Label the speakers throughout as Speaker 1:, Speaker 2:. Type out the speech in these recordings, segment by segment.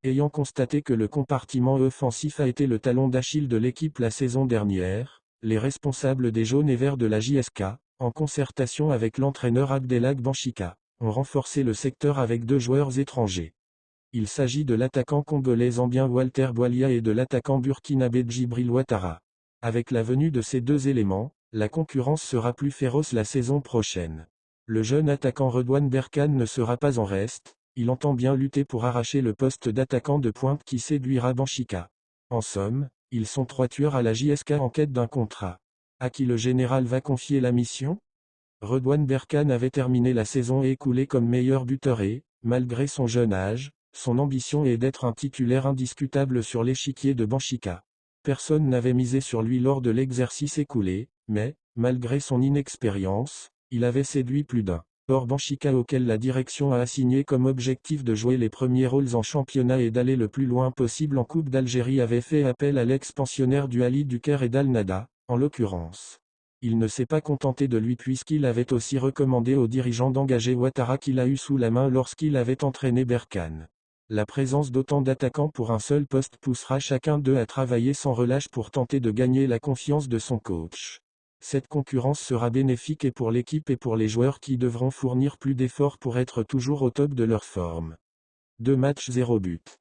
Speaker 1: Ayant constaté que le compartiment offensif a été le talon d'Achille de l'équipe la saison dernière, les responsables des jaunes et verts de la JSK, en concertation avec l'entraîneur Abdelhak Banchika, ont renforcé le secteur avec 2 joueurs étrangers. Il s'agit de l'attaquant congolais zambien Walter Boualia et de l'attaquant burkinabé Djibril Ouattara. Avec la venue de ces 2 éléments, la concurrence sera plus féroce la saison prochaine. Le jeune attaquant Redouane Berkane ne sera pas en reste, il entend bien lutter pour arracher le poste d'attaquant de pointe qui séduira Banchika. En somme, ils sont 3 tueurs à la JSK en quête d'un contrat. À qui le général va confier la mission ? Redouane Berkane avait terminé la saison écoulée comme meilleur buteur et, malgré son jeune âge, son ambition est d'être un titulaire indiscutable sur l'échiquier de Banchika. Personne n'avait misé sur lui lors de l'exercice écoulé, mais, malgré son inexpérience, il avait séduit plus d'un. Or Banchika, auquel la direction a assigné comme objectif de jouer les premiers rôles en championnat et d'aller le plus loin possible en Coupe d'Algérie, avait fait appel à l'ex-pensionnaire du Ali du Caire et d'Al-Nada, en l'occurrence. Il ne s'est pas contenté de lui puisqu'il avait aussi recommandé aux dirigeants d'engager Ouattara qu'il a eu sous la main lorsqu'il avait entraîné Berkane. La présence d'autant d'attaquants pour un seul poste poussera chacun d'eux à travailler sans relâche pour tenter de gagner la confiance de son coach. Cette concurrence sera bénéfique et pour l'équipe et pour les joueurs qui devront fournir plus d'efforts pour être toujours au top de leur forme. 2 matchs 0 but.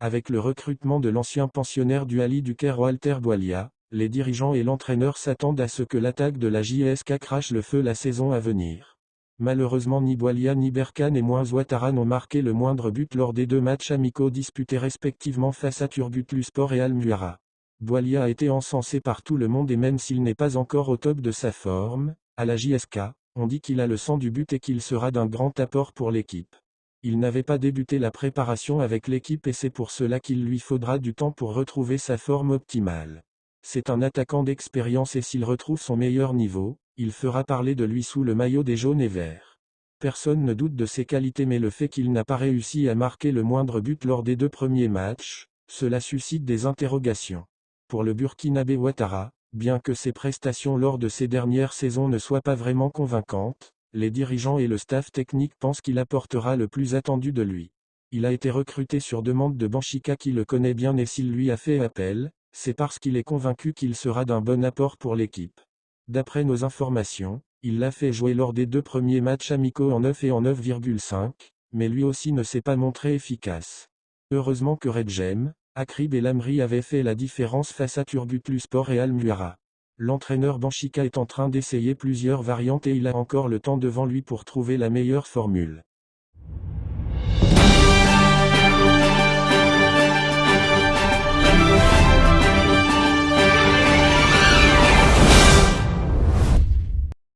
Speaker 1: Avec le recrutement de l'ancien pensionnaire du Ali du Caire Walter Boualia, les dirigeants et l'entraîneur s'attendent à ce que l'attaque de la JSK crache le feu la saison à venir. Malheureusement ni Boualia ni Berkane et moins Ouattara n'ont marqué le moindre but lors des 2 matchs amicaux disputés respectivement face à Turbutluspor et Al-Muara. Boualia a été encensé par tout le monde et même s'il n'est pas encore au top de sa forme, à la JSK, on dit qu'il a le sang du but et qu'il sera d'un grand apport pour l'équipe. Il n'avait pas débuté la préparation avec l'équipe et c'est pour cela qu'il lui faudra du temps pour retrouver sa forme optimale. C'est un attaquant d'expérience et s'il retrouve son meilleur niveau, il fera parler de lui sous le maillot des jaunes et verts. Personne ne doute de ses qualités mais le fait qu'il n'a pas réussi à marquer le moindre but lors des 2 premiers matchs, cela suscite des interrogations. Pour le burkinabé Ouattara, bien que ses prestations lors de ces dernières saisons ne soient pas vraiment convaincantes, les dirigeants et le staff technique pensent qu'il apportera le plus attendu de lui. Il a été recruté sur demande de Banchika qui le connaît bien et s'il lui a fait appel, c'est parce qu'il est convaincu qu'il sera d'un bon apport pour l'équipe. D'après nos informations, il l'a fait jouer lors des 2 premiers matchs amicaux en 9 et en 9,5, mais lui aussi ne s'est pas montré efficace. Heureusement que Redjem, Akrib et Lamri avaient fait la différence face à Turbutluspor et Al-Muara. L'entraîneur Banchika est en train d'essayer plusieurs variantes et il a encore le temps devant lui pour trouver la meilleure formule.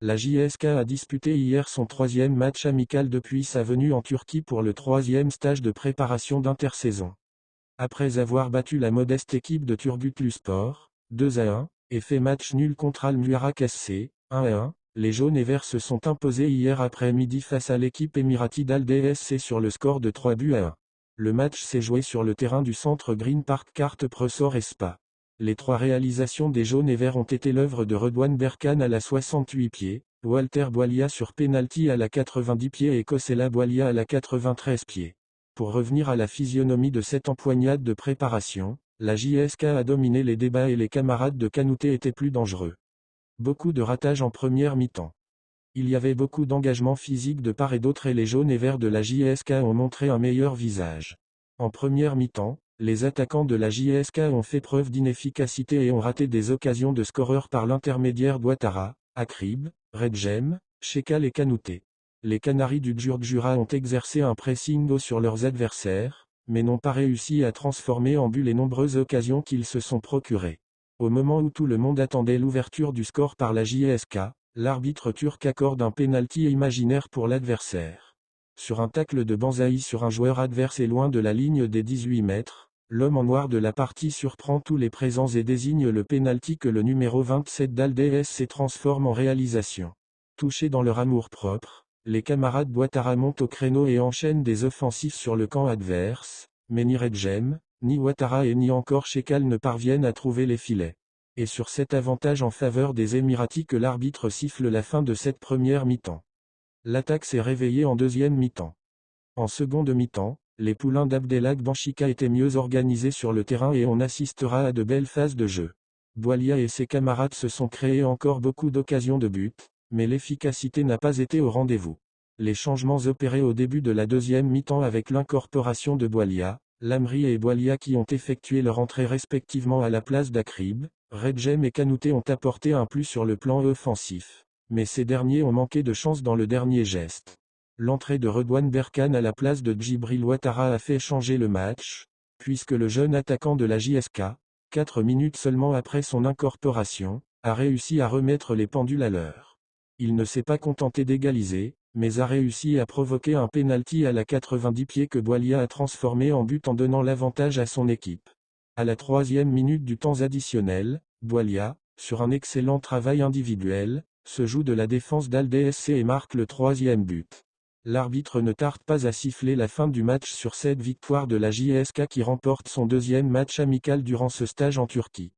Speaker 1: La JSK a disputé hier son 3e match amical depuis sa venue en Turquie pour le 3e stage de préparation d'intersaison. Après avoir battu la modeste équipe de Turbutluspor, 2-1, et fait match nul contre Al-Muara SC, 1-1, les jaunes et verts se sont imposés hier après-midi face à l'équipe émirati d'Al-DSC sur le score de 3-1. Le match s'est joué sur le terrain du centre Green Park Carte Presor et Spa. Les 3 réalisations des jaunes et verts ont été l'œuvre de Redouane Berkane à la 68 pieds, Walter Boualia sur pénalty à la 90 pieds et Kosela Boualia à la 93 pieds. Pour revenir à la physionomie de cette empoignade de préparation, la JSK a dominé les débats et les camarades de Kanouté étaient plus dangereux. Beaucoup de ratages en première mi-temps. Il y avait beaucoup d'engagement physique de part et d'autre et les jaunes et verts de la JSK ont montré un meilleur visage. En première mi-temps, les attaquants de la JSK ont fait preuve d'inefficacité et ont raté des occasions de scoreur par l'intermédiaire d'Ouattara, Akrib, Redjem, Chekal et Kanouté. Les Canaries du Djurdjura ont exercé un pressing haut sur leurs adversaires, mais n'ont pas réussi à transformer en but les nombreuses occasions qu'ils se sont procurées. Au moment où tout le monde attendait l'ouverture du score par la JSK, l'arbitre turc accorde un pénalty imaginaire pour l'adversaire. Sur un tacle de Banzaï sur un joueur adverse et loin de la ligne des 18 mètres, l'homme en noir de la partie surprend tous les présents et désigne le pénalty que le numéro 27 d'Al-DSC transforme en réalisation. Touchés dans leur amour-propre, les camarades d'Ouattara montent au créneau et enchaînent des offensifs sur le camp adverse, mais ni Redjem, ni Ouattara et ni encore Chekal ne parviennent à trouver les filets. Et sur cet avantage en faveur des Émiratis que l'arbitre siffle la fin de cette première mi-temps. L'attaque s'est réveillée en deuxième mi-temps. En seconde mi-temps, Les poulains d'Abdelhak Benchika étaient mieux organisés sur le terrain et on assistera à de belles phases de jeu. Boualia et ses camarades se sont créés encore beaucoup d'occasions de but, mais l'efficacité n'a pas été au rendez-vous. Les changements opérés au début de la deuxième mi-temps avec l'incorporation de Boualia, Lamri et Boualia qui ont effectué leur entrée respectivement à la place d'Akrib, Redjem et Kanouté ont apporté un plus sur le plan offensif. Mais ces derniers ont manqué de chance dans le dernier geste. L'entrée de Redouane Berkane à la place de Djibril Ouattara a fait changer le match, puisque le jeune attaquant de la JSK, 4 minutes seulement après son incorporation, a réussi à remettre les pendules à l'heure. Il ne s'est pas contenté d'égaliser, mais a réussi à provoquer un pénalty à la 90 pieds que Boualia a transformé en but en donnant l'avantage à son équipe. À la 3e minute du temps additionnel, Boualia, sur un excellent travail individuel, se joue de la défense d'Al-DSC et marque le 3e but. L'arbitre ne tarde pas à siffler la fin du match sur cette victoire de la JSK qui remporte son 2e match amical durant ce stage en Turquie.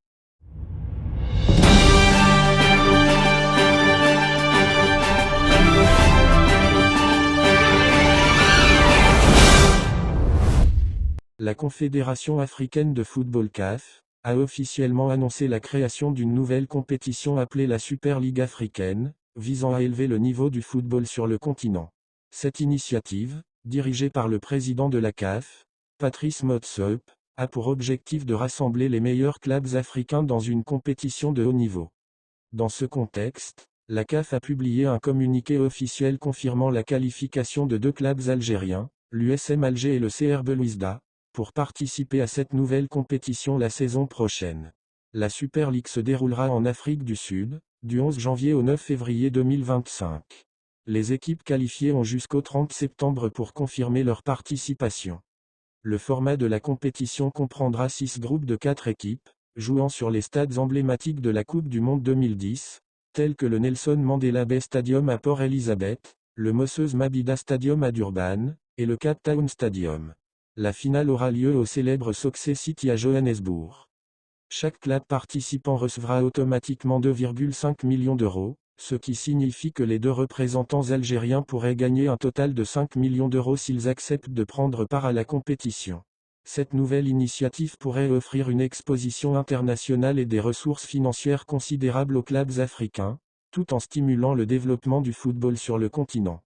Speaker 1: La Confédération africaine de football CAF a officiellement annoncé la création d'une nouvelle compétition appelée la Super Ligue africaine, visant à élever le niveau du football sur le continent. Cette initiative, dirigée par le président de la CAF, Patrice Motsepe, a pour objectif de rassembler les meilleurs clubs africains dans une compétition de haut niveau. Dans ce contexte, la CAF a publié un communiqué officiel confirmant la qualification de 2 clubs algériens, l'USM Alger et le CR Belouizdad, pour participer à cette nouvelle compétition la saison prochaine. La Super League se déroulera en Afrique du Sud, du 11 janvier au 9 février 2025. Les équipes qualifiées ont jusqu'au 30 septembre pour confirmer leur participation. Le format de la compétition comprendra 6 groupes de 4 équipes, jouant sur les stades emblématiques de la Coupe du Monde 2010, tels que le Nelson Mandela Bay Stadium à Port Elizabeth, le Moses Mabhida Stadium à Durban, et le Cape Town Stadium. La finale aura lieu au célèbre Success City à Johannesburg. Chaque club participant recevra automatiquement 2,5 millions d'euros, ce qui signifie que les 2 représentants algériens pourraient gagner un total de 5 millions d'euros s'ils acceptent de prendre part à la compétition. Cette nouvelle initiative pourrait offrir une exposition internationale et des ressources financières considérables aux clubs africains, tout en stimulant le développement du football sur le continent.